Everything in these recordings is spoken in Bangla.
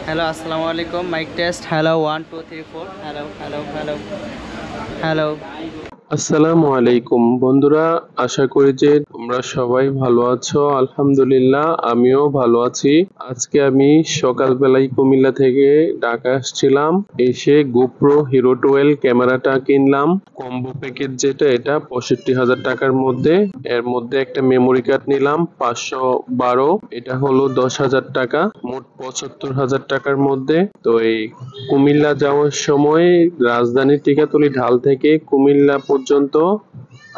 हेलो अस्सलाम वालेकुम mike test hello 1 2 3 4 hello hello hello hello আসসালামু আলাইকুম বন্ধুরা, আশা করি যে তোমরা সবাই ভালো আছো। আলহামদুলিল্লাহ, আমিও ভালো আছি। আজকে আমি সকালবেলায় কুমিল্লা থেকে ঢাকা আসছিলাম। এসে গোপ্রো হিরো 12 ক্যামেরাটা কিনলাম। কম্বো প্যাকেজ যেটা, এটা ৬৫,০০০ টাকার মধ্যে। এর মধ্যে একটা মেমোরি কার্ড নিলাম ৫১২, এটা হলো ১০,০০০ টাকা, মোট ৭৫,০০০ টাকার মধ্যে। তো এই কুমিল্লা যাওয়ার সময় রাজধানী টিকাতলী ঢাল থেকে কুমিল্লা পর্যন্ত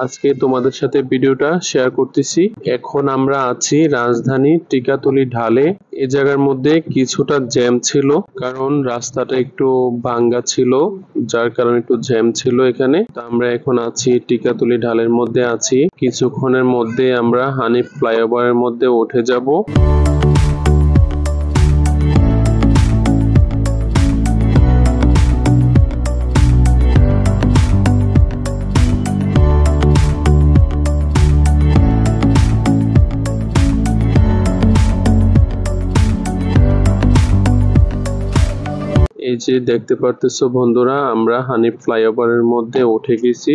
আজকে তোমাদের সাথে ভিডিওটা শেয়ার করতেছি। এখন আমরা আছি রাজধানী টিকাতলী ঢালে। এই জায়গার মধ্যে কিছুটা জ্যাম ছিল, কারণ রাস্তাটা একটু ভাঙ্গা ছিল, যার কারণে একটু জ্যাম ছিল এখানে। তো আমরা এখন আছি টিকাতলী ঢালের মধ্যে আছি। কিছুক্ষণের মধ্যে আমরা হানিফ ফ্লাইওভারের মধ্যে উঠে যাব। এই যে দেখতে পারতেছো বন্ধুরা, আমরা হানিফ ফ্লাইওভারের মধ্যে উঠে গেছি।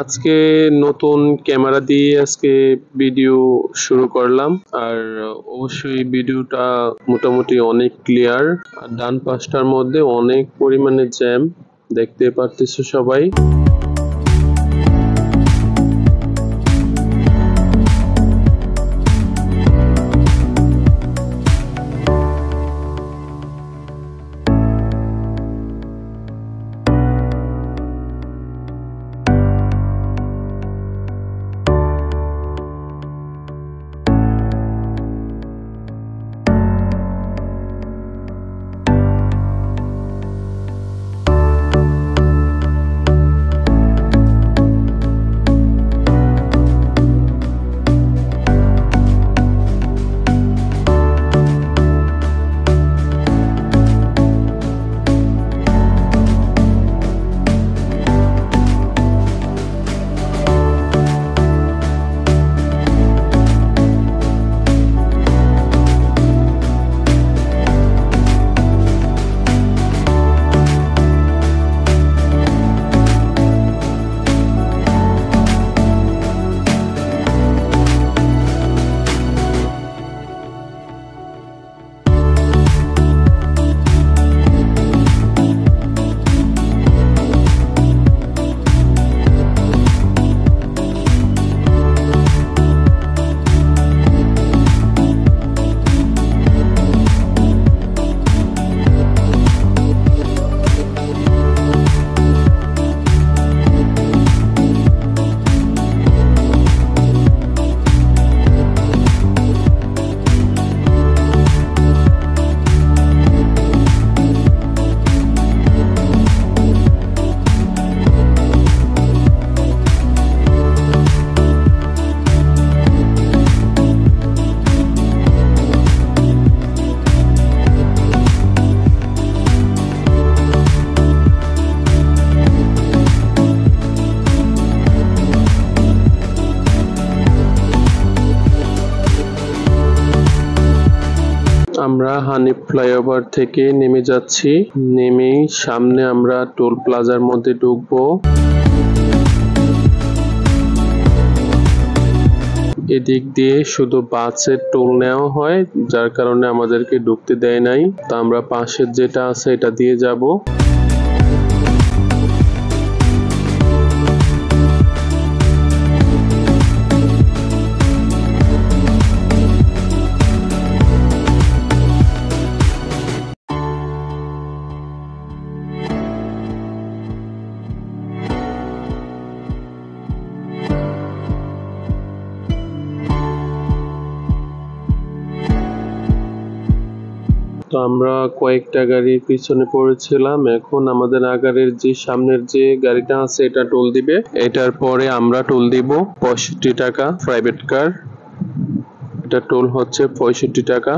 আজকে নতুন ক্যামেরা দিয়ে আজকে ভিডিও শুরু করলাম, আর অবশ্যই ভিডিওটা মোটামুটি অনেক ক্লিয়ার। আর ডান পাশটার মধ্যে অনেক পরিমাণে জ্যাম, দেখতে পারতেছো সবাই। আমরা হানিফ ফ্লাইওভার থেকে নেমে যাচ্ছি। নেমেই সামনে আমরা টোল প্লাজার মধ্যে ঢুকবো। এদিক দিয়ে শুধু বাসের টোল নেওয়া হয়, যার কারণে আমাদেরকে ঢুকতে দেয় নাই। তো আমরা পাশের যেটা আছে এটা দিয়ে যাব। তো আমরা কয়েকটা গাড়ির পিছনে পড়েছিলাম। এখন আমাদের আগারের যে সামনের যে গাড়িটা আছে এটা টোল দিবে, এটার পরে আমরা টোল দিব ৬৫ টাকা প্রাইভেট কার। এটা টোল হচ্ছে ৬৫ টাকা।